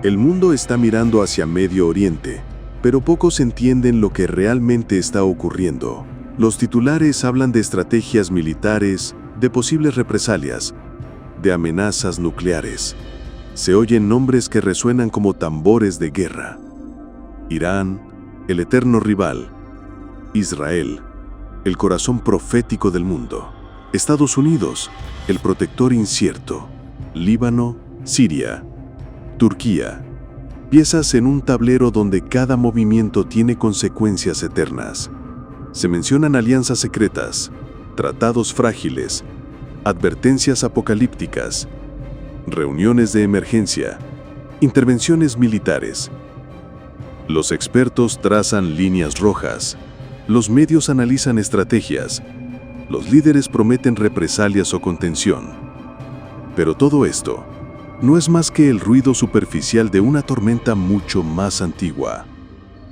El mundo está mirando hacia Medio Oriente, pero pocos entienden lo que realmente está ocurriendo. Los titulares hablan de estrategias militares, de posibles represalias, de amenazas nucleares. Se oyen nombres que resuenan como tambores de guerra. Irán, el eterno rival. Israel, el corazón profético del mundo. Estados Unidos, el protector incierto. Líbano, Siria, Turquía. Piezas en un tablero donde cada movimiento tiene consecuencias eternas. Se mencionan alianzas secretas, tratados frágiles, advertencias apocalípticas, reuniones de emergencia, intervenciones militares. Los expertos trazan líneas rojas, los medios analizan estrategias, los líderes prometen represalias o contención. Pero todo esto no es más que el ruido superficial de una tormenta mucho más antigua.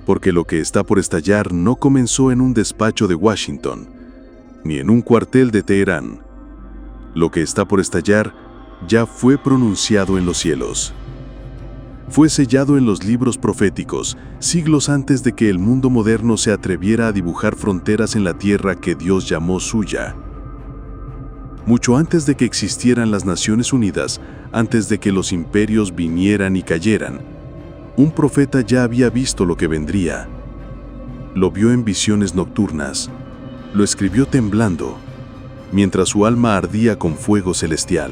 Porque lo que está por estallar no comenzó en un despacho de Washington, ni en un cuartel de Teherán. Lo que está por estallar ya fue pronunciado en los cielos. Fue sellado en los libros proféticos, siglos antes de que el mundo moderno se atreviera a dibujar fronteras en la tierra que Dios llamó suya. Mucho antes de que existieran las Naciones Unidas, antes de que los imperios vinieran y cayeran, un profeta ya había visto lo que vendría. Lo vio en visiones nocturnas, lo escribió temblando, mientras su alma ardía con fuego celestial.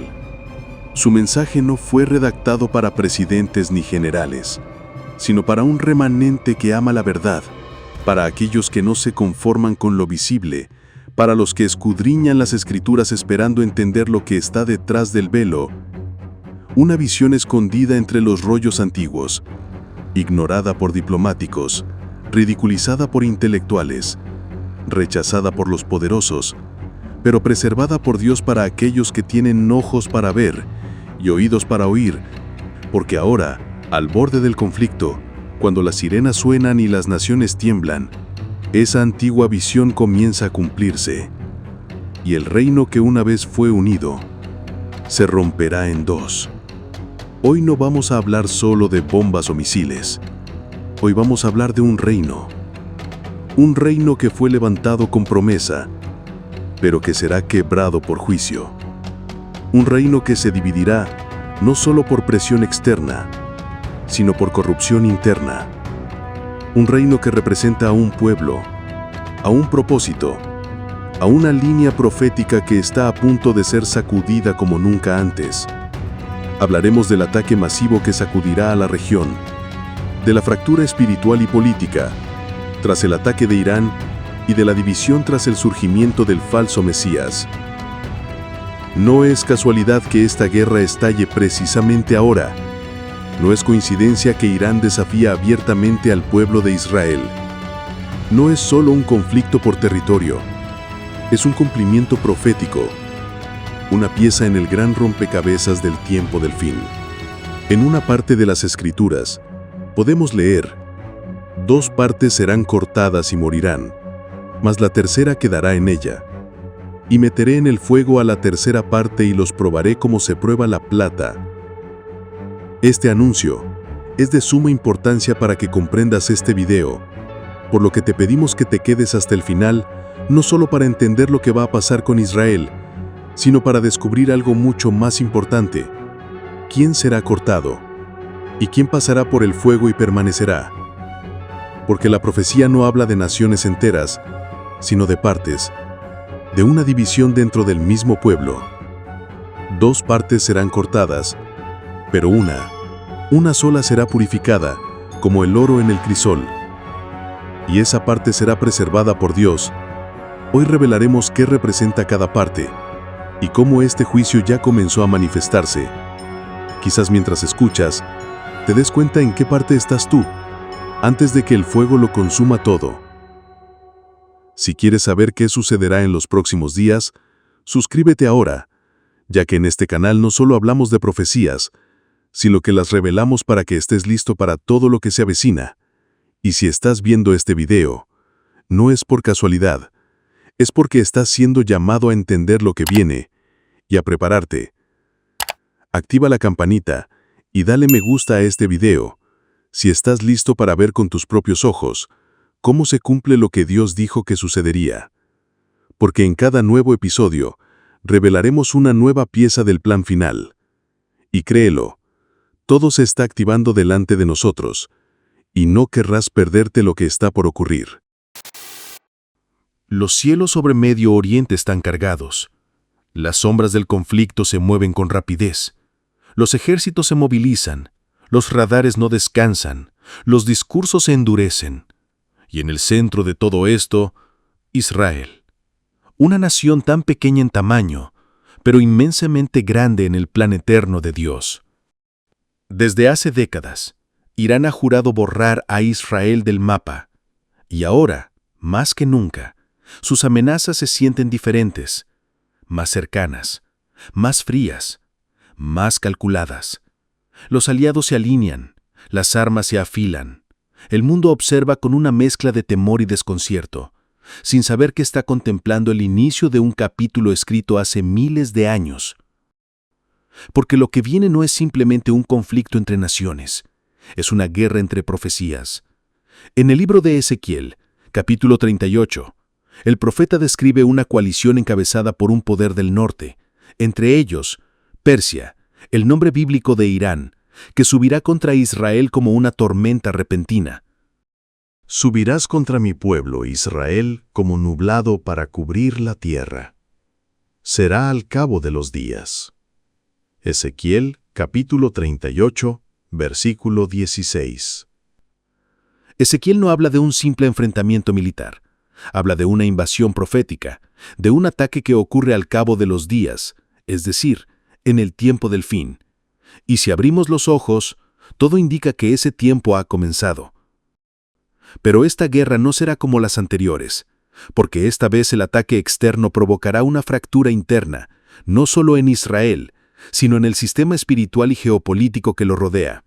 Su mensaje no fue redactado para presidentes ni generales, sino para un remanente que ama la verdad, para aquellos que no se conforman con lo visible, para los que escudriñan las escrituras esperando entender lo que está detrás del velo. Una visión escondida entre los rollos antiguos, ignorada por diplomáticos, ridiculizada por intelectuales, rechazada por los poderosos, pero preservada por Dios para aquellos que tienen ojos para ver y oídos para oír, porque ahora, al borde del conflicto, cuando las sirenas suenan y las naciones tiemblan, esa antigua visión comienza a cumplirse, y el reino que una vez fue unido se romperá en dos. Hoy no vamos a hablar solo de bombas o misiles. Hoy vamos a hablar de un reino que fue levantado con promesa, pero que será quebrado por juicio. Un reino que se dividirá no solo por presión externa, sino por corrupción interna. Un reino que representa a un pueblo, a un propósito, a una línea profética que está a punto de ser sacudida como nunca antes. Hablaremos del ataque masivo que sacudirá a la región, de la fractura espiritual y política, tras el ataque de Irán y de la división tras el surgimiento del falso Mesías. No es casualidad que esta guerra estalle precisamente ahora. No es coincidencia que Irán desafía abiertamente al pueblo de Israel. No es solo un conflicto por territorio, es un cumplimiento profético, una pieza en el gran rompecabezas del tiempo del fin. En una parte de las Escrituras, podemos leer: 2 partes serán cortadas y morirán, mas la tercera quedará en ella. Y meteré en el fuego a la tercera parte y los probaré como se prueba la plata. Este anuncio es de suma importancia para que comprendas este video, por lo que te pedimos que te quedes hasta el final, no solo para entender lo que va a pasar con Israel, sino para descubrir algo mucho más importante: ¿quién será cortado? ¿Y quién pasará por el fuego y permanecerá? Porque la profecía no habla de naciones enteras, sino de partes, de una división dentro del mismo pueblo. 2 partes serán cortadas, pero una sola será purificada, como el oro en el crisol. Y esa parte será preservada por Dios. Hoy revelaremos qué representa cada parte, y cómo este juicio ya comenzó a manifestarse. Quizás mientras escuchas, te des cuenta en qué parte estás tú, antes de que el fuego lo consuma todo. Si quieres saber qué sucederá en los próximos días, suscríbete ahora, ya que en este canal no solo hablamos de profecías, sino que las revelamos para que estés listo para todo lo que se avecina. Y si estás viendo este video, no es por casualidad, es porque estás siendo llamado a entender lo que viene y a prepararte. Activa la campanita Y dale me gusta a este video, si estás listo para ver con tus propios ojos cómo se cumple lo que Dios dijo que sucedería. Porque en cada nuevo episodio revelaremos una nueva pieza del plan final. Y créelo, todo se está activando delante de nosotros, y no querrás perderte lo que está por ocurrir. Los cielos sobre Medio Oriente están cargados. Las sombras del conflicto se mueven con rapidez. Los ejércitos se movilizan, los radares no descansan, los discursos se endurecen. Y en el centro de todo esto, Israel. Una nación tan pequeña en tamaño, pero inmensamente grande en el plan eterno de Dios. Desde hace décadas, Irán ha jurado borrar a Israel del mapa. Y ahora, más que nunca, sus amenazas se sienten diferentes, más cercanas, más frías, más calculadas. Los aliados se alinean, las armas se afilan. El mundo observa con una mezcla de temor y desconcierto, sin saber que está contemplando el inicio de un capítulo escrito hace miles de años. Porque lo que viene no es simplemente un conflicto entre naciones, es una guerra entre profecías. En el libro de Ezequiel, capítulo 38, el profeta describe una coalición encabezada por un poder del norte, entre ellos, Persia, el nombre bíblico de Irán, que subirá contra Israel como una tormenta repentina. Subirás contra mi pueblo, Israel, como nublado para cubrir la tierra. Será al cabo de los días. Ezequiel, capítulo 38, versículo 16. Ezequiel no habla de un simple enfrentamiento militar. Habla de una invasión profética, de un ataque que ocurre al cabo de los días, es decir, en el tiempo del fin. Y si abrimos los ojos, todo indica que ese tiempo ha comenzado. Pero esta guerra no será como las anteriores, porque esta vez el ataque externo provocará una fractura interna, no solo en Israel, sino en el sistema espiritual y geopolítico que lo rodea.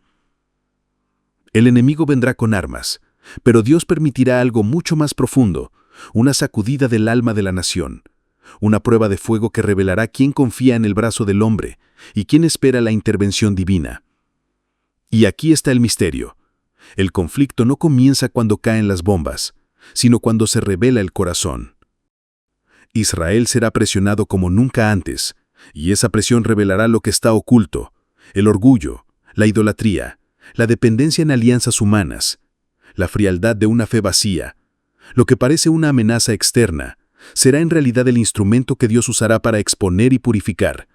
El enemigo vendrá con armas, pero Dios permitirá algo mucho más profundo, una sacudida del alma de la nación, una prueba de fuego que revelará quién confía en el brazo del hombre y quién espera la intervención divina. Y aquí está el misterio. El conflicto no comienza cuando caen las bombas, sino cuando se revela el corazón. Israel será presionado como nunca antes, y esa presión revelará lo que está oculto, el orgullo, la idolatría, la dependencia en alianzas humanas, la frialdad de una fe vacía. Lo que parece una amenaza externa será en realidad el instrumento que Dios usará para exponer y purificar.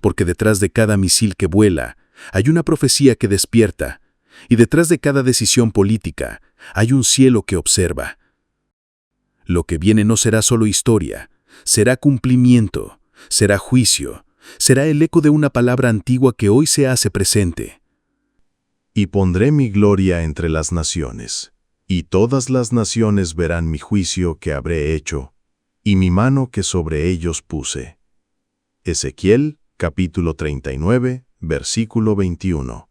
Porque detrás de cada misil que vuela hay una profecía que despierta, y detrás de cada decisión política hay un cielo que observa. Lo que viene no será solo historia, será cumplimiento, será juicio, será el eco de una palabra antigua que hoy se hace presente. Y pondré mi gloria entre las naciones, y todas las naciones verán mi juicio que habré hecho, y mi mano que sobre ellos puse. Ezequiel, capítulo 39, versículo 21.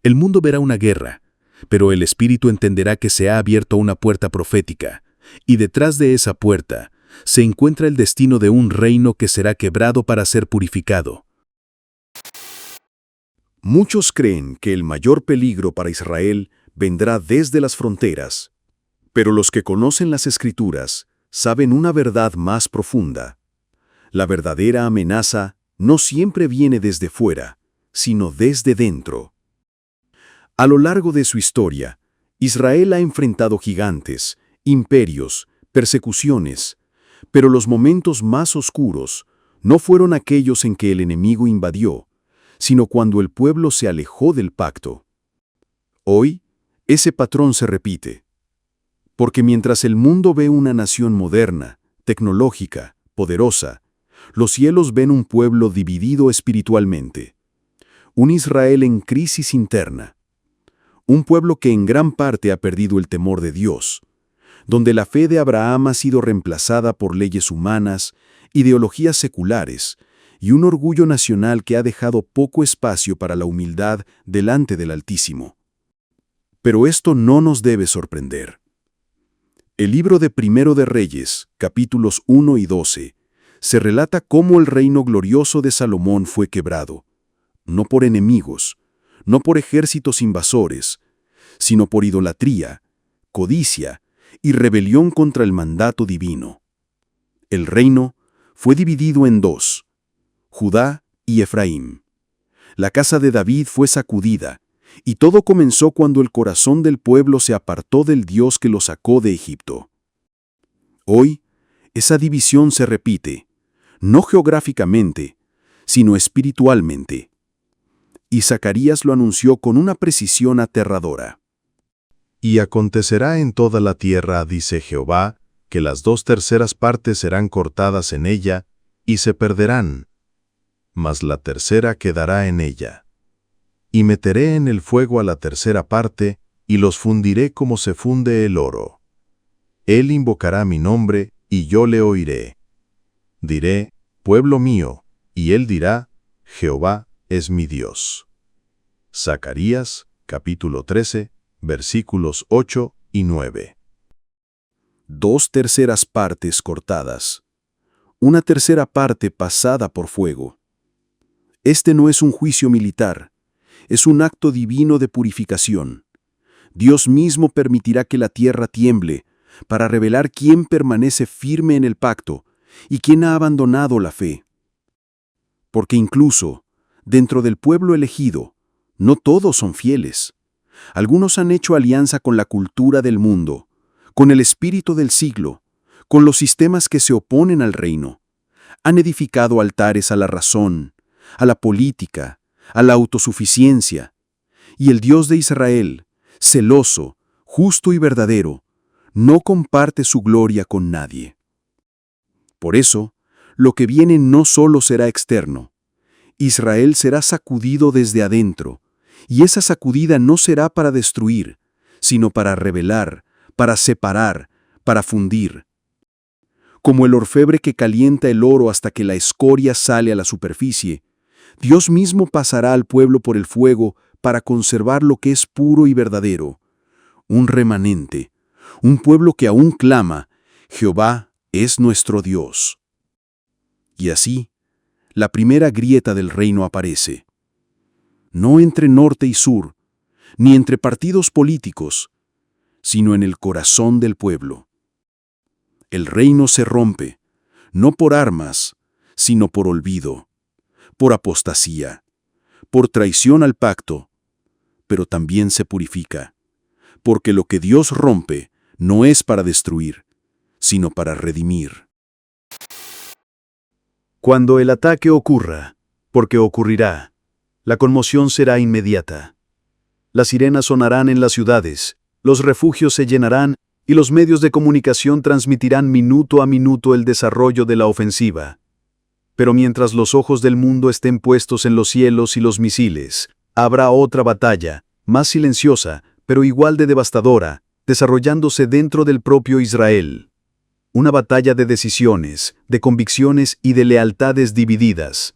El mundo verá una guerra, pero el Espíritu entenderá que se ha abierto una puerta profética, y detrás de esa puerta se encuentra el destino de un reino que será quebrado para ser purificado. Muchos creen que el mayor peligro para Israel vendrá desde las fronteras, pero los que conocen las Escrituras saben una verdad más profunda. La verdadera amenaza no siempre viene desde fuera, sino desde dentro. A lo largo de su historia, Israel ha enfrentado gigantes, imperios, persecuciones, pero los momentos más oscuros no fueron aquellos en que el enemigo invadió, sino cuando el pueblo se alejó del pacto. Hoy, ese patrón se repite. Porque mientras el mundo ve una nación moderna, tecnológica, poderosa, los cielos ven un pueblo dividido espiritualmente. Un Israel en crisis interna. Un pueblo que en gran parte ha perdido el temor de Dios, donde la fe de Abraham ha sido reemplazada por leyes humanas, ideologías seculares y un orgullo nacional que ha dejado poco espacio para la humildad delante del Altísimo. Pero esto no nos debe sorprender. El libro de Primero de Reyes, capítulos 1 y 12, se relata cómo el reino glorioso de Salomón fue quebrado, no por enemigos, no por ejércitos invasores, sino por idolatría, codicia y rebelión contra el mandato divino. El reino fue dividido en dos, Judá y Efraín. La casa de David fue sacudida, y todo comenzó cuando el corazón del pueblo se apartó del Dios que lo sacó de Egipto. Hoy, esa división se repite, no geográficamente, sino espiritualmente. Y Zacarías lo anunció con una precisión aterradora. Y acontecerá en toda la tierra, dice Jehová, que las 2/3 partes serán cortadas en ella, y se perderán, mas la tercera quedará en ella. Y meteré en el fuego a la 3/4 parte, y los fundiré como se funde el oro. Él invocará mi nombre, y yo le oiré. Diré, pueblo mío, y él dirá, Jehová es mi Dios. Zacarías, capítulo 13, versículos 8 y 9. 2/3 partes cortadas. Una 1/3 parte pasada por fuego. Este no es un juicio militar, es un acto divino de purificación. Dios mismo permitirá que la tierra tiemble para revelar quién permanece firme en el pacto y quién ha abandonado la fe. Porque incluso, dentro del pueblo elegido, no todos son fieles. Algunos han hecho alianza con la cultura del mundo, con el espíritu del siglo, con los sistemas que se oponen al reino. Han edificado altares a la razón, a la política, a la autosuficiencia. Y el Dios de Israel, celoso, justo y verdadero, no comparte su gloria con nadie. Por eso, lo que viene no solo será externo. Israel será sacudido desde adentro, y esa sacudida no será para destruir, sino para revelar, para separar, para fundir. Como el orfebre que calienta el oro hasta que la escoria sale a la superficie, Dios mismo pasará al pueblo por el fuego para conservar lo que es puro y verdadero. Un remanente, un pueblo que aún clama, Jehová es nuestro Dios. Y así, la primera grieta del reino aparece. No entre norte y sur, ni entre partidos políticos, sino en el corazón del pueblo. El reino se rompe, no por armas, sino por olvido, por apostasía, por traición al pacto, pero también se purifica, porque lo que Dios rompe no es para destruir, sino para redimir. Cuando el ataque ocurra, porque ocurrirá, la conmoción será inmediata. Las sirenas sonarán en las ciudades, los refugios se llenarán y los medios de comunicación transmitirán minuto a minuto el desarrollo de la ofensiva. Pero mientras los ojos del mundo estén puestos en los cielos y los misiles, habrá otra batalla, más silenciosa, pero igual de devastadora, desarrollándose dentro del propio Israel. Una batalla de decisiones, de convicciones y de lealtades divididas.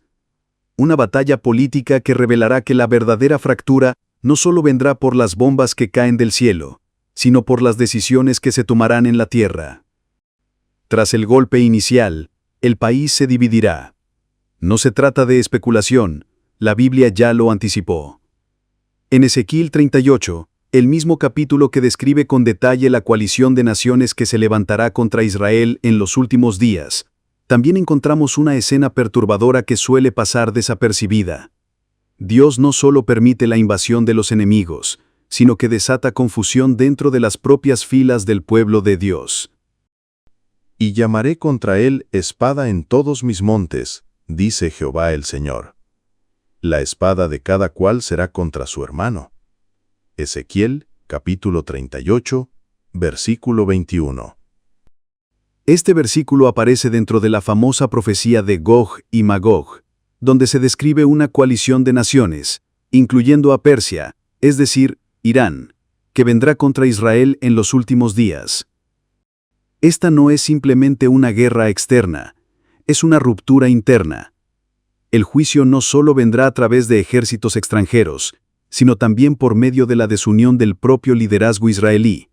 Una batalla política que revelará que la verdadera fractura no solo vendrá por las bombas que caen del cielo, sino por las decisiones que se tomarán en la tierra. Tras el golpe inicial, el país se dividirá. No se trata de especulación, la Biblia ya lo anticipó. En Ezequiel 38, el mismo capítulo que describe con detalle la coalición de naciones que se levantará contra Israel en los últimos días, también encontramos una escena perturbadora que suele pasar desapercibida. Dios no solo permite la invasión de los enemigos, sino que desata confusión dentro de las propias filas del pueblo de Dios. Y llamaré contra él espada en todos mis montes, dice Jehová el Señor. La espada de cada cual será contra su hermano. Ezequiel, capítulo 38, versículo 21. Este versículo aparece dentro de la famosa profecía de Gog y Magog, donde se describe una coalición de naciones, incluyendo a Persia, es decir, Irán, que vendrá contra Israel en los últimos días. Esta no es simplemente una guerra externa, es una ruptura interna. El juicio no solo vendrá a través de ejércitos extranjeros, sino también por medio de la desunión del propio liderazgo israelí,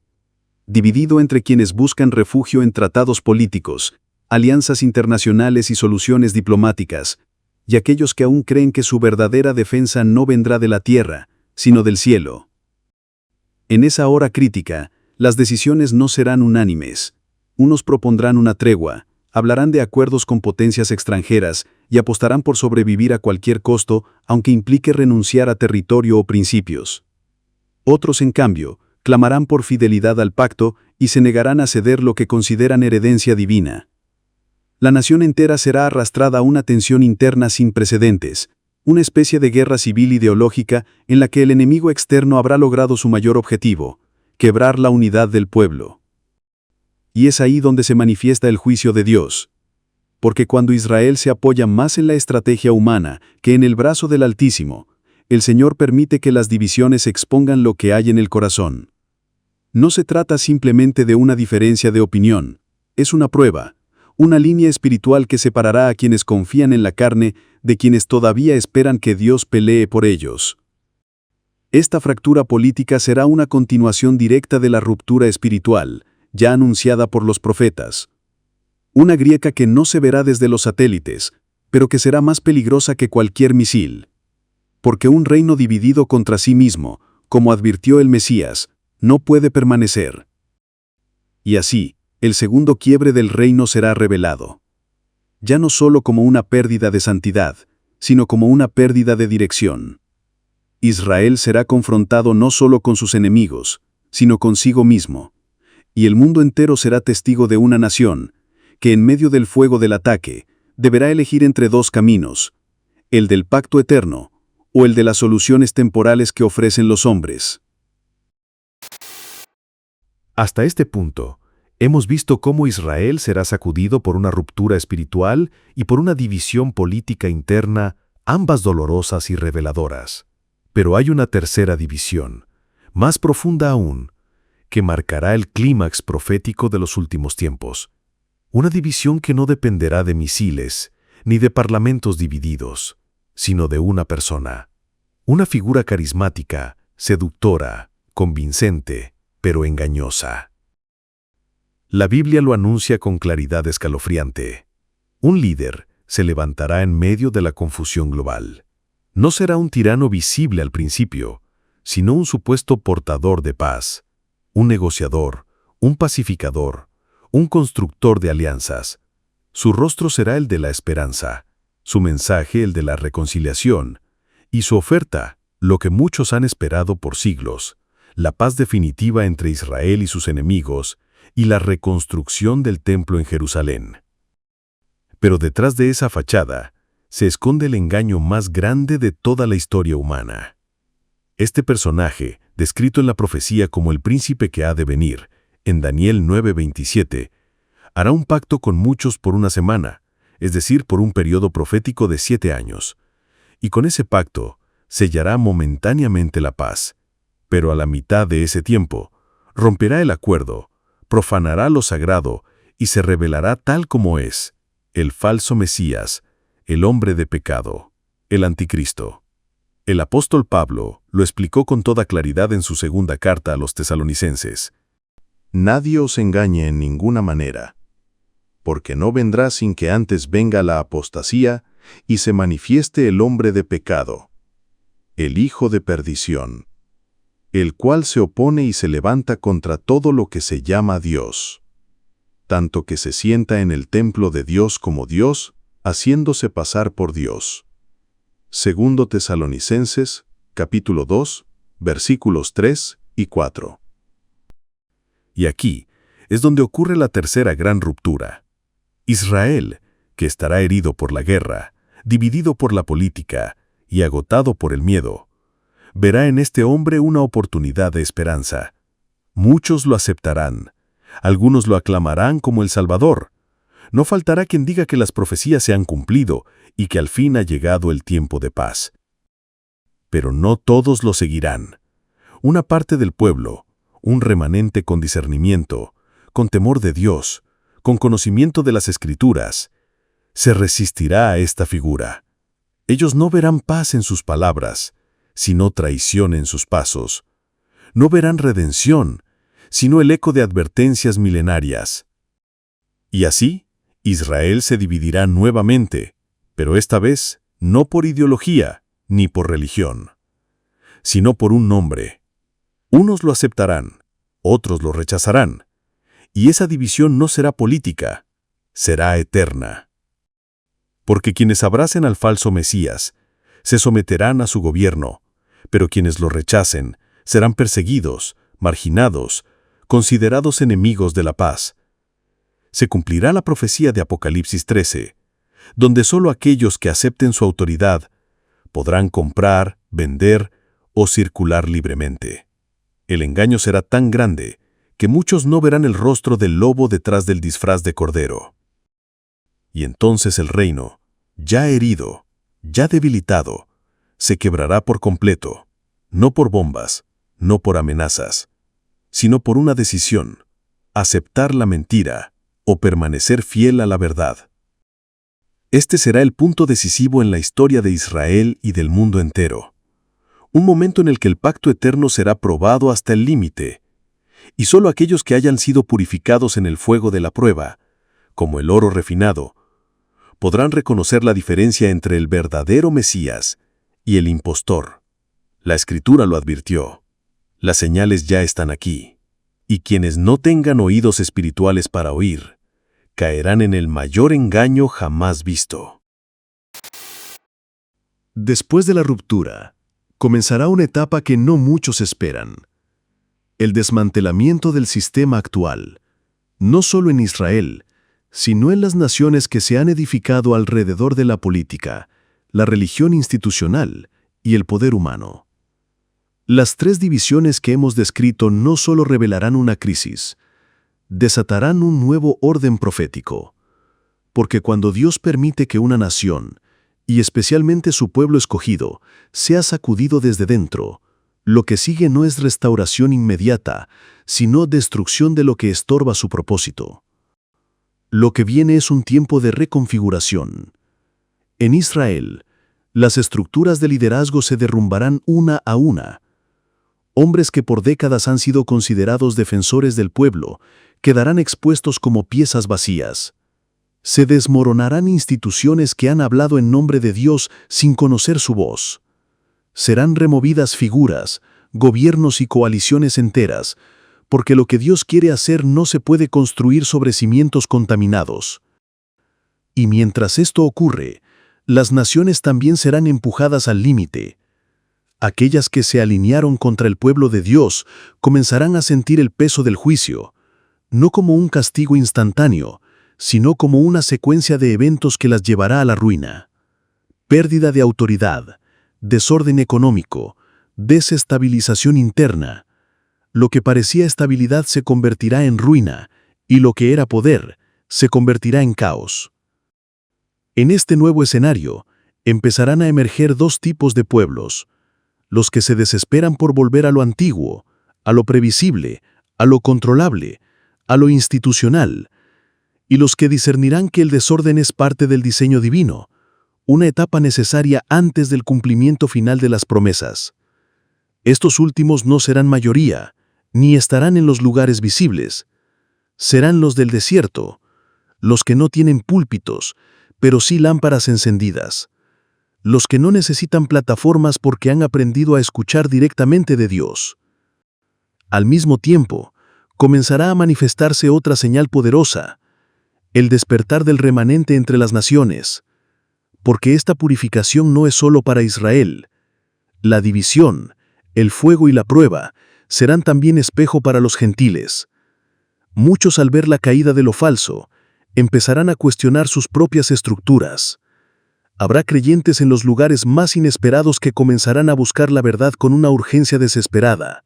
dividido entre quienes buscan refugio en tratados políticos, alianzas internacionales y soluciones diplomáticas, y aquellos que aún creen que su verdadera defensa no vendrá de la tierra, sino del cielo. En esa hora crítica, las decisiones no serán unánimes. Unos propondrán una tregua, hablarán de acuerdos con potencias extranjeras y apostarán por sobrevivir a cualquier costo, aunque implique renunciar a territorio o principios. Otros, en cambio, clamarán por fidelidad al pacto y se negarán a ceder lo que consideran herencia divina. La nación entera será arrastrada a una tensión interna sin precedentes, una especie de guerra civil ideológica en la que el enemigo externo habrá logrado su mayor objetivo, quebrar la unidad del pueblo. Y es ahí donde se manifiesta el juicio de Dios. Porque cuando Israel se apoya más en la estrategia humana que en el brazo del Altísimo, el Señor permite que las divisiones expongan lo que hay en el corazón. No se trata simplemente de una diferencia de opinión, es una prueba, una línea espiritual que separará a quienes confían en la carne de quienes todavía esperan que Dios pelee por ellos. Esta fractura política será una continuación directa de la ruptura espiritual, ya anunciada por los profetas. Una grieta que no se verá desde los satélites, pero que será más peligrosa que cualquier misil. Porque un reino dividido contra sí mismo, como advirtió el Mesías, no puede permanecer. Y así, el segundo quiebre del reino será revelado. Ya no solo como una pérdida de santidad, sino como una pérdida de dirección. Israel será confrontado no solo con sus enemigos, sino consigo mismo. Y el mundo entero será testigo de una nación, que en medio del fuego del ataque, deberá elegir entre dos caminos, el del pacto eterno, o el de las soluciones temporales que ofrecen los hombres. Hasta este punto, hemos visto cómo Israel será sacudido por una ruptura espiritual y por una división política interna, ambas dolorosas y reveladoras. Pero hay una tercera división, más profunda aún, que marcará el clímax profético de los últimos tiempos. Una división que no dependerá de misiles, ni de parlamentos divididos, sino de una persona. Una figura carismática, seductora, convincente, pero engañosa. La Biblia lo anuncia con claridad escalofriante. Un líder se levantará en medio de la confusión global. No será un tirano visible al principio, sino un supuesto portador de paz, un negociador, un pacificador, un constructor de alianzas. Su rostro será el de la esperanza, su mensaje el de la reconciliación, y su oferta, lo que muchos han esperado por siglos, la paz definitiva entre Israel y sus enemigos, y la reconstrucción del templo en Jerusalén. Pero detrás de esa fachada se esconde el engaño más grande de toda la historia humana. Este personaje, descrito en la profecía como el príncipe que ha de venir, en Daniel 9:27, hará un pacto con muchos por una semana, es decir, por un periodo profético de 7 años, y con ese pacto sellará momentáneamente la paz, pero a la mitad de ese tiempo romperá el acuerdo, profanará lo sagrado y se revelará tal como es, el falso Mesías, el hombre de pecado, el anticristo. El apóstol Pablo lo explicó con toda claridad en su segunda carta a los tesalonicenses. Nadie os engañe en ninguna manera, porque no vendrá sin que antes venga la apostasía y se manifieste el hombre de pecado, el hijo de perdición, el cual se opone y se levanta contra todo lo que se llama Dios, tanto que se sienta en el templo de Dios como Dios, haciéndose pasar por Dios. Segundo Tesalonicenses, capítulo 2, versículos 3 y 4. Y aquí es donde ocurre la tercera gran ruptura. Israel, que estará herido por la guerra, dividido por la política y agotado por el miedo, verá en este hombre una oportunidad de esperanza. Muchos lo aceptarán, algunos lo aclamarán como el Salvador. No faltará quien diga que las profecías se han cumplido y que al fin ha llegado el tiempo de paz. Pero no todos lo seguirán. Una parte del pueblo, un remanente con discernimiento, con temor de Dios, con conocimiento de las Escrituras, se resistirá a esta figura. Ellos no verán paz en sus palabras, sino traición en sus pasos. No verán redención, sino el eco de advertencias milenarias. Y así, Israel se dividirá nuevamente, pero esta vez no por ideología ni por religión, sino por un nombre. Unos lo aceptarán, otros lo rechazarán, y esa división no será política, será eterna. Porque quienes abracen al falso Mesías se someterán a su gobierno, pero quienes lo rechacen serán perseguidos, marginados, considerados enemigos de la paz. Se cumplirá la profecía de Apocalipsis 13, donde solo aquellos que acepten su autoridad podrán comprar, vender o circular libremente. El engaño será tan grande que muchos no verán el rostro del lobo detrás del disfraz de cordero. Y entonces el reino, ya herido, ya debilitado, se quebrará por completo, no por bombas, no por amenazas, sino por una decisión: aceptar la mentira o permanecer fiel a la verdad. Este será el punto decisivo en la historia de Israel y del mundo entero. Un momento en el que el pacto eterno será probado hasta el límite, y solo aquellos que hayan sido purificados en el fuego de la prueba, como el oro refinado, podrán reconocer la diferencia entre el verdadero Mesías y el impostor. La Escritura lo advirtió. Las señales ya están aquí, y quienes no tengan oídos espirituales para oír, caerán en el mayor engaño jamás visto. Después de la ruptura, comenzará una etapa que no muchos esperan: el desmantelamiento del sistema actual, no solo en Israel, sino en las naciones que se han edificado alrededor de la política, la religión institucional y el poder humano. Las tres divisiones que hemos descrito no solo revelarán una crisis, desatarán un nuevo orden profético. Porque cuando Dios permite que una nación, y especialmente su pueblo escogido, sea sacudido desde dentro, lo que sigue no es restauración inmediata, sino destrucción de lo que estorba su propósito. Lo que viene es un tiempo de reconfiguración. En Israel, las estructuras de liderazgo se derrumbarán una a una. Hombres que por décadas han sido considerados defensores del pueblo quedarán expuestos como piezas vacías. Se desmoronarán instituciones que han hablado en nombre de Dios sin conocer su voz. Serán removidas figuras, gobiernos y coaliciones enteras, porque lo que Dios quiere hacer no se puede construir sobre cimientos contaminados. Y mientras esto ocurre, las naciones también serán empujadas al límite. Aquellas que se alinearon contra el pueblo de Dios comenzarán a sentir el peso del juicio, no como un castigo instantáneo, sino como una secuencia de eventos que las llevará a la ruina. Pérdida de autoridad, desorden económico, desestabilización interna. Lo que parecía estabilidad se convertirá en ruina, y lo que era poder se convertirá en caos. En este nuevo escenario, empezarán a emerger dos tipos de pueblos: los que se desesperan por volver a lo antiguo, a lo previsible, a lo controlable, a lo institucional, y los que discernirán que el desorden es parte del diseño divino, una etapa necesaria antes del cumplimiento final de las promesas. Estos últimos no serán mayoría, ni estarán en los lugares visibles. Serán los del desierto, los que no tienen púlpitos, pero sí lámparas encendidas, los que no necesitan plataformas porque han aprendido a escuchar directamente de Dios. Al mismo tiempo, comenzará a manifestarse otra señal poderosa: el despertar del remanente entre las naciones, porque esta purificación no es solo para Israel. La división, el fuego y la prueba serán también espejo para los gentiles. Muchos, al ver la caída de lo falso, empezarán a cuestionar sus propias estructuras. Habrá creyentes en los lugares más inesperados que comenzarán a buscar la verdad con una urgencia desesperada.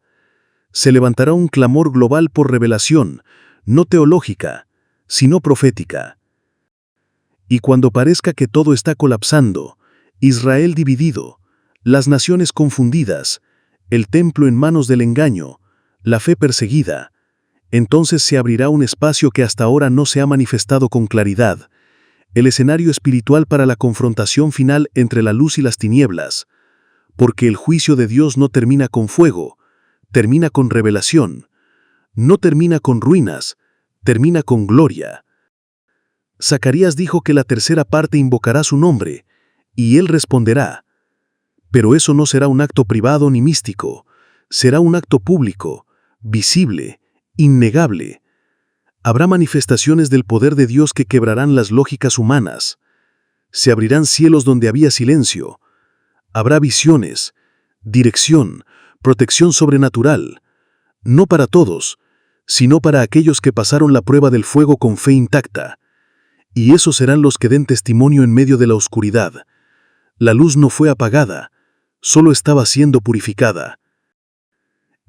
Se levantará un clamor global por revelación, no teológica, sino profética. Y cuando parezca que todo está colapsando, Israel dividido, las naciones confundidas, el templo en manos del engaño, la fe perseguida, entonces se abrirá un espacio que hasta ahora no se ha manifestado con claridad, el escenario espiritual para la confrontación final entre la luz y las tinieblas, porque el juicio de Dios no termina con fuego, termina con revelación, no termina con ruinas, termina con gloria. Zacarías dijo que la tercera parte invocará su nombre, Y Él responderá. Pero eso no será un acto privado ni místico, será un acto público, visible, innegable. Habrá manifestaciones del poder de Dios que quebrarán las lógicas humanas. Se abrirán cielos donde había silencio. Habrá visiones, dirección, protección sobrenatural. No para todos, sino para aquellos que pasaron la prueba del fuego con fe intacta. Y esos serán los que den testimonio en medio de la oscuridad. La luz no fue apagada, solo estaba siendo purificada.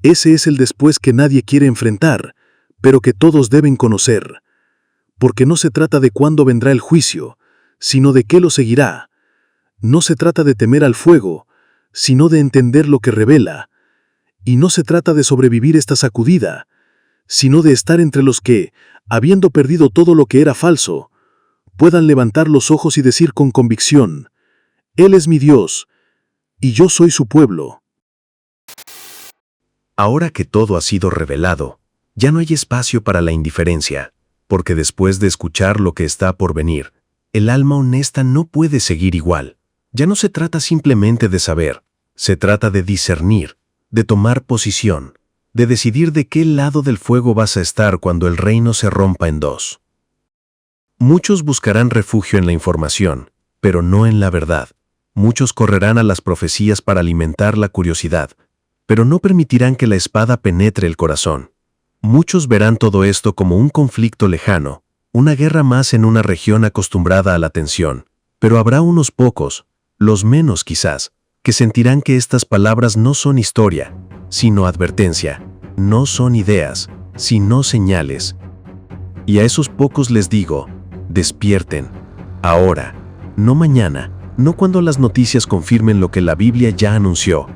Ese es el después que nadie quiere enfrentar, pero que todos deben conocer. Porque no se trata de cuándo vendrá el juicio, sino de qué lo seguirá. No se trata de temer al fuego, sino de entender lo que revela. Y no se trata de sobrevivir esta sacudida, sino de estar entre los que, habiendo perdido todo lo que era falso, puedan levantar los ojos y decir con convicción: Él es mi Dios, y yo soy su pueblo. Ahora que todo ha sido revelado, ya no hay espacio para la indiferencia, porque después de escuchar lo que está por venir, el alma honesta no puede seguir igual. Ya no se trata simplemente de saber, se trata de discernir, de tomar posición, de decidir de qué lado del fuego vas a estar cuando el reino se rompa en dos. Muchos buscarán refugio en la información, pero no en la verdad. Muchos correrán a las profecías para alimentar la curiosidad, pero no permitirán que la espada penetre el corazón. Muchos verán todo esto como un conflicto lejano, una guerra más en una región acostumbrada a la tensión, pero habrá unos pocos, los menos quizás, que sentirán que estas palabras no son historia, sino advertencia, no son ideas, sino señales. Y a esos pocos les digo: despierten, ahora, no mañana, no cuando las noticias confirmen lo que la Biblia ya anunció,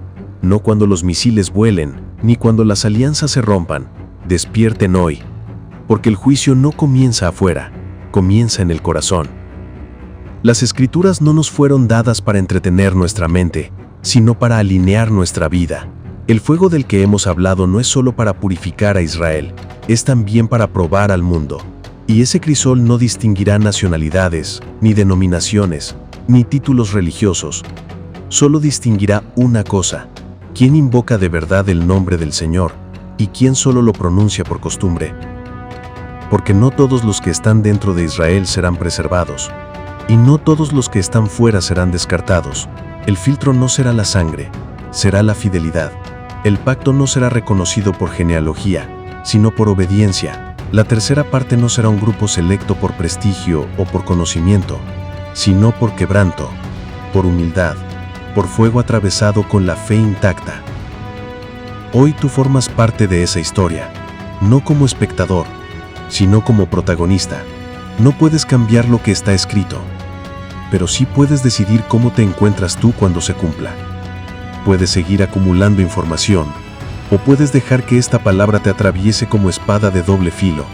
no cuando los misiles vuelen, ni cuando las alianzas se rompan. Despierten hoy, porque el juicio no comienza afuera, comienza en el corazón. Las Escrituras no nos fueron dadas para entretener nuestra mente, sino para alinear nuestra vida. El fuego del que hemos hablado no es solo para purificar a Israel, es también para probar al mundo. Y ese crisol no distinguirá nacionalidades, ni denominaciones, ni títulos religiosos. Solo distinguirá una cosa: quién invoca de verdad el nombre del Señor, y quién solo lo pronuncia por costumbre. Porque no todos los que están dentro de Israel serán preservados, y no todos los que están fuera serán descartados. El filtro no será la sangre, será la fidelidad. El pacto no será reconocido por genealogía, sino por obediencia. La tercera parte no será un grupo selecto por prestigio o por conocimiento, sino por quebranto, por humildad, por fuego atravesado con la fe intacta. Hoy tú formas parte de esa historia, no como espectador, sino como protagonista. No puedes cambiar lo que está escrito, pero sí puedes decidir cómo te encuentras tú cuando se cumpla. Puedes seguir acumulando información, o puedes dejar que esta palabra te atraviese como espada de doble filo.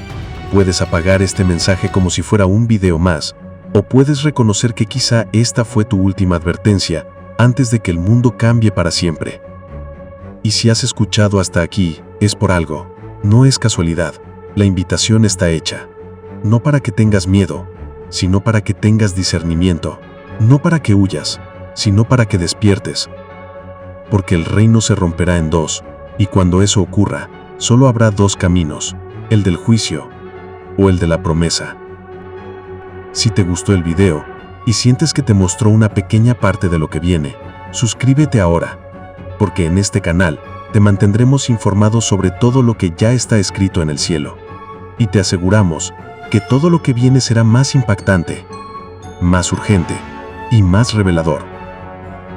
Puedes apagar este mensaje como si fuera un video más, o puedes reconocer que quizá esta fue tu última advertencia antes de que el mundo cambie para siempre. Y si has escuchado hasta aquí, es por algo, no es casualidad. La invitación está hecha, no para que tengas miedo, sino para que tengas discernimiento, no para que huyas, sino para que despiertes. Porque el reino se romperá en dos, y cuando eso ocurra, solo habrá dos caminos, el del juicio o el de la promesa. Si te gustó el video y sientes que te mostró una pequeña parte de lo que viene, suscríbete ahora, porque en este canal te mantendremos informados sobre todo lo que ya está escrito en el cielo. Y te aseguramos que todo lo que viene será más impactante, más urgente y más revelador.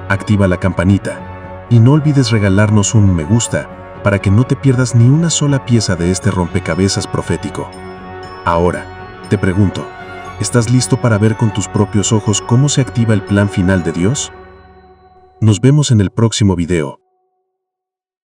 Activa la campanita y no olvides regalarnos un me gusta para que no te pierdas ni una sola pieza de este rompecabezas profético. Ahora, te pregunto, ¿estás listo para ver con tus propios ojos cómo se activa el plan final de Dios? Nos vemos en el próximo video.